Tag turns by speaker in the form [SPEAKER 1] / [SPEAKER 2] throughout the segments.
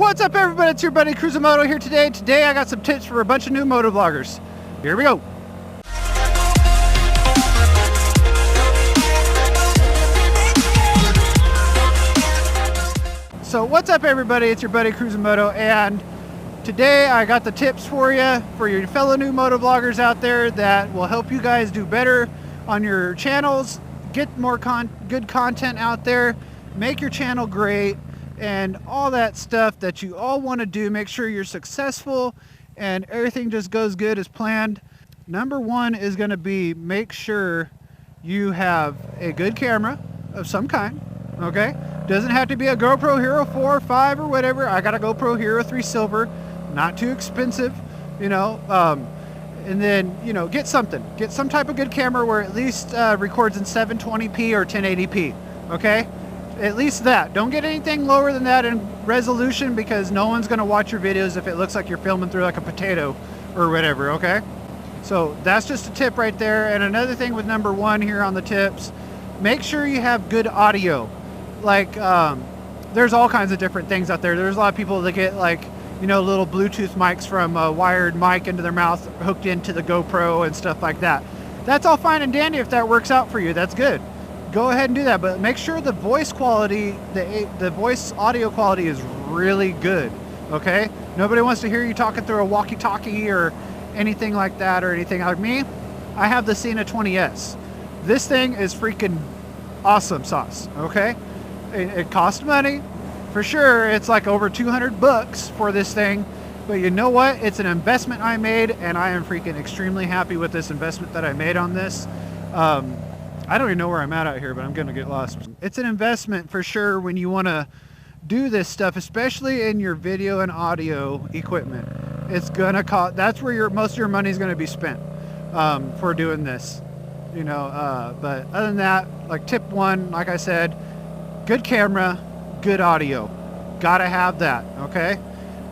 [SPEAKER 1] What's up, everybody? It's your buddy CruzinMoto here today. Today I got some tips for a bunch of new motovloggers. Here we go. So what's up, everybody? It's your buddy CruzinMoto, and today I got the tips for your fellow new motovloggers out there that will help you guys do better on your channels, get more good content out there, make your channel great, and all that stuff that you all want to do. Make sure you're successful and everything just goes good as planned. Number one is going to be make sure you have a good camera of some kind, okay? Doesn't have to be a GoPro Hero 4 or 5 or whatever. I got a GoPro Hero 3 Silver, not too expensive, you know. And then, you know, get some type of good camera where at least records in 720p or 1080p, okay? At least that. Don't get anything lower than that in resolution, because no one's going to watch your videos if it looks like you're filming through like a potato or whatever, okay? So that's just a tip right there. And another thing with number one here on the tips, make sure you have good audio. Like, there's all kinds of different things out there. There's a lot of people that get, like, you know, little Bluetooth mics from a wired mic into their mouth hooked into the GoPro and stuff like that. That's all fine and dandy if that works out for you. That's good. Go ahead and do that, but make sure the voice quality, the voice audio quality is really good, okay? Nobody wants to hear you talking through a walkie-talkie or anything like that, or anything like me. I have the SENA 20S. This thing is freaking awesome sauce, okay? It costs money, for sure. It's like over 200 bucks for this thing, but you know what? It's an investment I made, and I am freaking extremely happy with this investment that I made on this. I don't even know where I'm at out here, but I'm gonna get lost. It's an investment for sure when you want to do this stuff, especially in your video and audio equipment. It's gonna cost. That's where most of your money is gonna be spent for doing this, you know. But other than that, like tip one, like I said, good camera, good audio. Gotta have that, okay?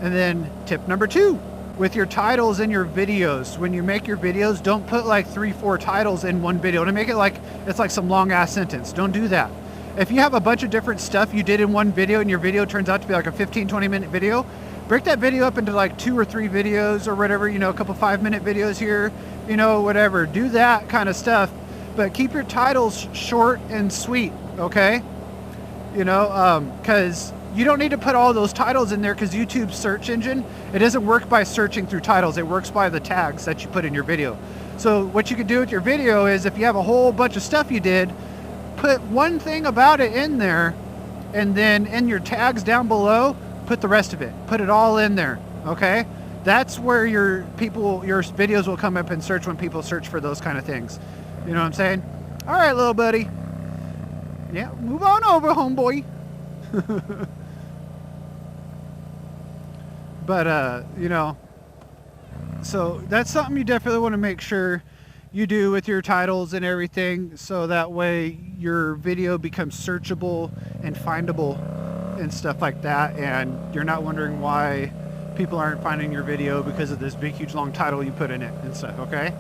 [SPEAKER 1] And then tip number two, with your titles in your videos, when you make your videos, don't put like 3-4 titles in one video to make it like it's like some long ass sentence. Don't do that. If you have a bunch of different stuff you did in one video and your video turns out to be like a 15-20 minute video, break that video up into like 2 or 3 videos or whatever, you know, a couple 5-minute videos here, you know, whatever. Do that kind of stuff, but keep your titles short and sweet, okay? You know, because you don't need to put all those titles in there, because YouTube's search engine, it doesn't work by searching through titles. It works by the tags that you put in your video. So what you can do with your video is, if you have a whole bunch of stuff you did, put one thing about it in there, and then in your tags down below, put the rest of it. Put it all in there, okay? That's where your videos will come up and search when people search for those kind of things. You know what I'm saying? All right, little buddy. Yeah, move on over, homeboy. But you know, so that's something you definitely want to make sure you do with your titles and everything, so that way your video becomes searchable and findable and stuff like that, and you're not wondering why people aren't finding your video because of this big huge long title you put in it and stuff, okay?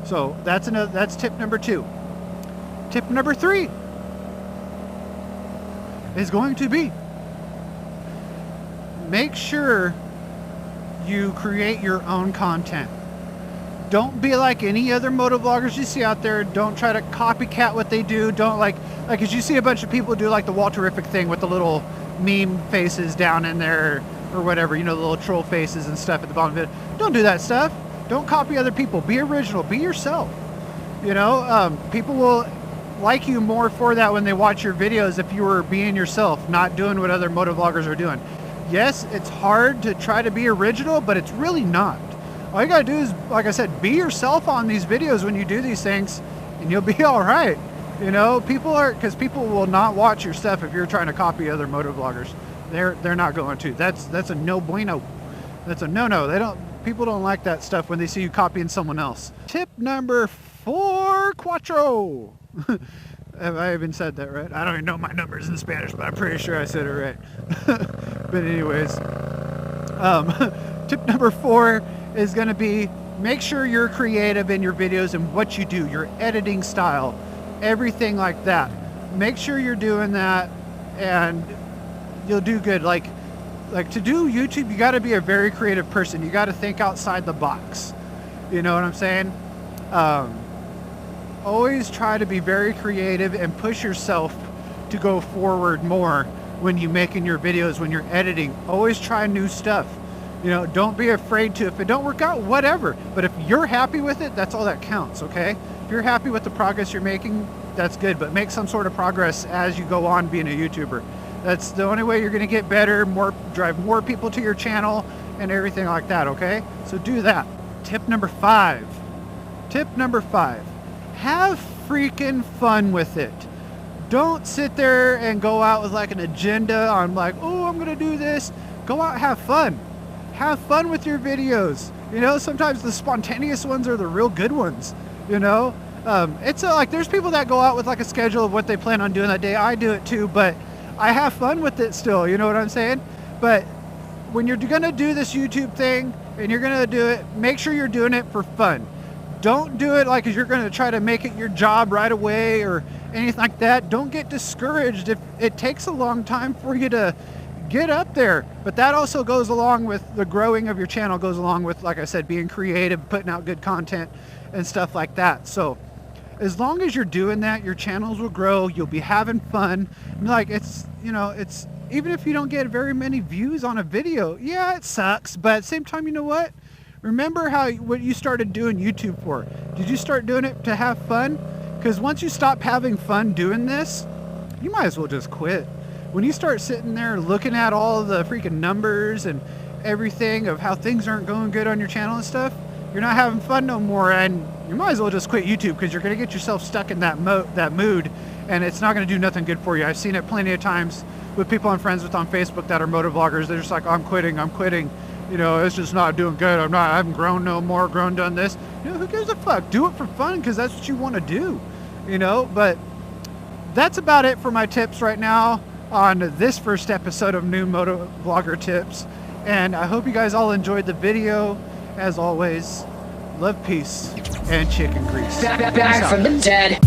[SPEAKER 1] So that's tip number two. Tip number three is going to be, make sure you create your own content. Don't be like any other motovloggers you see out there. Don't try to copycat what they do. Don't like as you see a bunch of people do like the Walterific thing with the little meme faces down in there or whatever, you know, the little troll faces and stuff at the bottom of it. Don't do that stuff. Don't copy other people. Be original. Be yourself. You know, people will like you more for that when they watch your videos if you were being yourself, not doing what other motovloggers are doing. Yes, it's hard to try to be original, but it's really not. All you gotta do is, like I said, be yourself on these videos when you do these things, and you'll be all right. You know, because people will not watch your stuff if you're trying to copy other motovloggers. They're not going to. That's a no bueno. That's a no-no. People don't like that stuff when they see you copying someone else. Tip number 4, cuatro. Have I even said that right? I don't even know my numbers in Spanish, but I'm pretty sure I said it right. But anyways, tip number 4 is going to be, make sure you're creative in your videos and what you do, your editing style, everything like that. Make sure you're doing that, and you'll do good. Like, like to do YouTube, you got to be a very creative person. You got to think outside the box. You know what I'm saying? Always try to be very creative and push yourself to go forward more when you're making your videos, when you're editing. Always try new stuff. You know, don't be afraid to. If it don't work out, whatever. But if you're happy with it, that's all that counts, okay? If you're happy with the progress you're making, that's good. But make some sort of progress as you go on being a YouTuber. That's the only way you're going to get better, drive more people to your channel and everything like that, okay? So do that. Tip number 5. Tip number 5. Have freaking fun with it. Don't sit there and go out with like an agenda on like, oh, I'm going to do this. Go out, have fun. Have fun with your videos. You know, sometimes the spontaneous ones are the real good ones, you know? It's like there's people that go out with like a schedule of what they plan on doing that day. I do it too, but I have fun with it still, you know what I'm saying? But when you're gonna do this YouTube thing and you're gonna do it, make sure you're doing it for fun. Don't do it like you're gonna try to make it your job right away or anything like that. Don't get discouraged if it takes a long time for you to get up there. But that also goes along with the growing of your channel, goes along with, like I said, being creative, putting out good content and stuff like that. So as long as you're doing that, your channels will grow. You'll be having fun. Like, it's, you know, it's, even if you don't get very many views on a video, yeah, it sucks. But at the same time, you know what? Remember what you started doing YouTube for. Did you start doing it to have fun? Because once you stop having fun doing this, you might as well just quit. When you start sitting there looking at all the freaking numbers and everything of how things aren't going good on your channel and stuff, you're not having fun no more, and you might as well just quit YouTube, because you're going to get yourself stuck in that mood, and it's not going to do nothing good for you. I've seen it plenty of times with people I'm friends with on Facebook that are motovloggers. They're just like, I'm quitting. You know, it's just not doing good. I haven't grown no more, done this. You know, who gives a fuck? Do it for fun, because that's what you want to do, you know? But that's about it for my tips right now on this first episode of New Motovlogger Tips. And I hope you guys all enjoyed the video. As always, love, peace, and chicken grease.
[SPEAKER 2] Back from the dead.